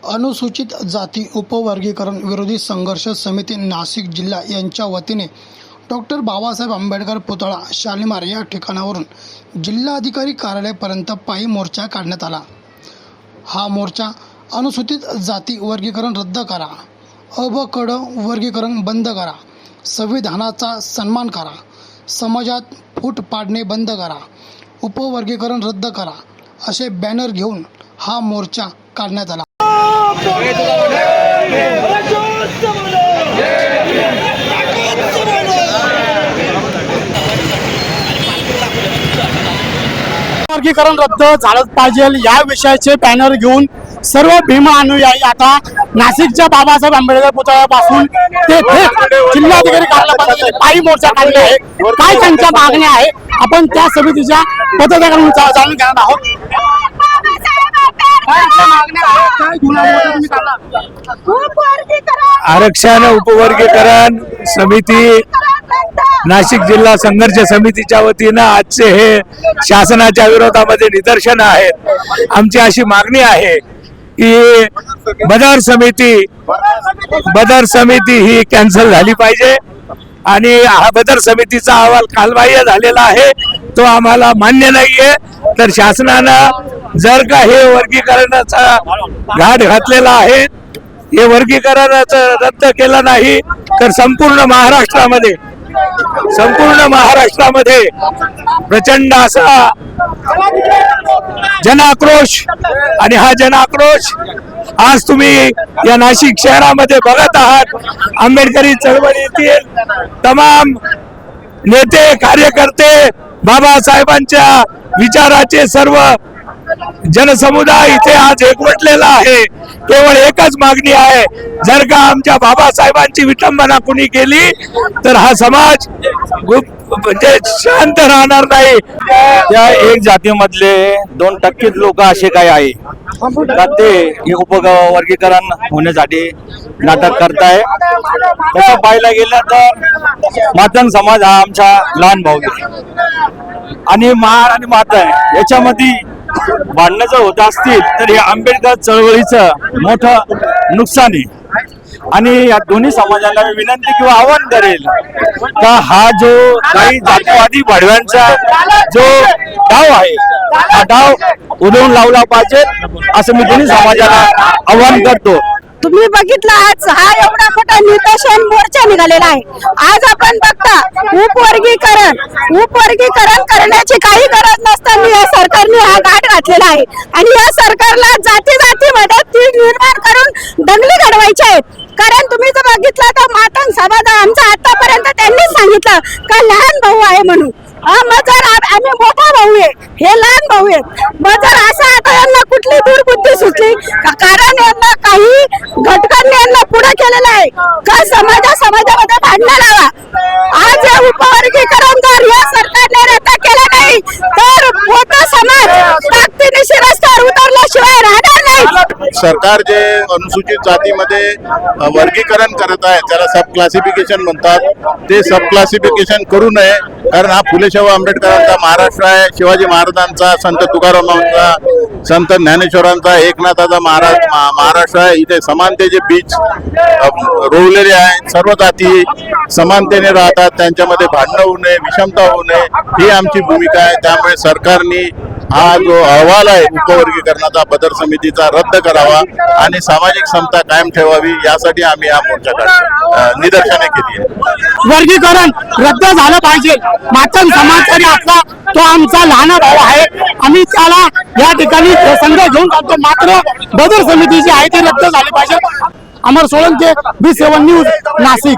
अनुसूचित जाती उपवर्गीकरण विरोधी संघर्ष समिती नाशिक जिल्हा यांच्या वतीने डॉक्टर बाबासाहेब आंबेडकर पुतळा शालिमार या ठिकाणावरून जिल्हाधिकारी कार्यालयापर्यंत पायी मोर्चा काढण्यात आला। हा मोर्चा अनुसूचित जाती वर्गीकरण रद्द करा, अ ब क ड वर्गीकरण बंद करा, संविधानाचा सन्मान करा, समाजात फूट पाडणे बंद करा, उपवर्गीकरण रद्द करा असे बॅनर घेऊन हा मोर्चा काढण्यात आला। वर्गीकरण रद्द झालंच पाहिजे या विषयाचे बॅनर घेऊन सर्व भीम अनुयायी आता नाशिकच्या बाबासाहेब आंबेडकर पुतळ्यापासून ते थेट जिल्हाधिकारी कार्यालयापर्यंत पायी मोर्चा काढले आहे। काय त्यांच्या मागण्या आहे आपण त्या समितीच्या पदाधिकाऱ्यांकडून जाणून घेणार आहोत। आरक्षण उपवर्गीकरण समिती नाशिक जिल्हा संघर्ष समितीच्या वतीनं आजचे हे शासनाच्या विरोधामध्ये निदर्शन आहेत। आमची अशी मागणी आहे की बदर समिती ही कॅन्सल झाली पाहिजे आणि हा बदर समितीचा अहवाल कालबाह्य झालेला आहे, तो आम्हाला मान्य नाहीये। तर शासनानं जर का हे वर्गीकरणाचा घाट घातलेला आहे, हे वर्गीकरणाचं रद्द केलं नाही तर संपूर्ण महाराष्ट्रामध्ये प्रचंड असा जनाक्रोश आणि हा जनाक्रोश आज तुम्ही या नाशिक शहरामध्ये बघत आहात। आंबेडकरी चळवळीतील तमाम नेते कार्यकर्ते बाबासाहेबांच्या विचाराचे सर्व जनसमुदाय इथे आज एकवटलेला आहे। केवळ एकच मागणी आहे, जर का आमच्या बाबासाहेबांची विटंबना कुणी केली तर हा समाज म्हणजे शांत राहणार नाही। त्या एक जातीमधले 2% लोक असे काय आहे का ते उपवर्गीकरण होण्यासाठी नाटक करताय। तसं पाहायला गेलं तर मातंग समाज हा आमचा लहान भाऊ आहे आणि महार आणि मातंग याच्यामध्ये भांडणं जर होत असतील तर हे आंबेडकर चळवळीचं मोठं नुकसान आहे। आणि या दोन्ही समाजाला मी विनंती किंवा आवाहन करेल का हा जो काही जातीवादी भडव्यांचा जो डाव आहे हा डाव उधळून लावला पाहिजे असं मी दोन्ही समाजाला आवाहन करतो। तुम्ही बघितलं आज हा एवढा मोठा निदर्शन मोर्चा निघालेला आहे। आज आपण बघता उपवर्गीकरण करण्याची काही गरज नसताना या सरकारने हा घाट घातलेला आहे आणि या सरकारला जातीमध्ये तीड निर्माण करून दंगली घडवायच्या आहेत। कारण तुम्ही जर बघितलं तर मातंग समाज आमचा आतापर्यंत त्यांनी सांगितलं का लहान भाऊ आहे म्हणून, मग जर आम्ही मोठा भाऊ आहे हे लहान भाऊ आहे, मग जर असं आता यांना कुठली दुर्बुद्धी सुचली कारण यांना काही घटकांनी यांना पुढे केलेलं आहे का समाजामध्ये भांडणं लावा। आज या उपवर्गीकरण जर या सरकारने रद्द केलं नाही तर मोठा समाज ताकदीने रस्त्यावर उतरल्याशिवाय राहणार नाही। सरकार जे अनुसूचित जातीमध्ये वर्गीकरण करत आहे त्याला सब क्लासिफिकेशन म्हणतात, ते सब क्लासिफिकेशन करू नये। कारण हा फुले शाहू आंबेडकरांचा महाराष्ट्र आहे, शिवाजी महाराजांचा, संत तुकारामांचा, संत ज्ञानेश्वरांचा, एकनाथाचा महाराष्ट्र आहे। इथे समानतेचे बीज रोवलेले आहेत, सर्व जाती समानतेने राहतात, त्यांच्यामध्ये भांडणं होऊ नये, विषमता होऊ नये ही आमची भूमिका आहे। त्यामुळे सरकारने हा जो अहवाल आहे उपवर्गीकरणाचा बदर समितीचा रद्द करावा आणि सामाजिक समता कायम ठेवावी यासाठी आम्ही हा मोर्चा निदर्शने केली आहे। वर्गीकरण रद्द झालं पाहिजे। मातंग समाज तरी आपला तो आमचा लहान भाऊ आहे, आम्ही त्याला या ठिकाणी संघ घेऊन जातो, मात्र बदर समिती जी आहे ती रद्द झाली पाहिजे। अमर सोळंके, B7 न्यूज, नाशिक।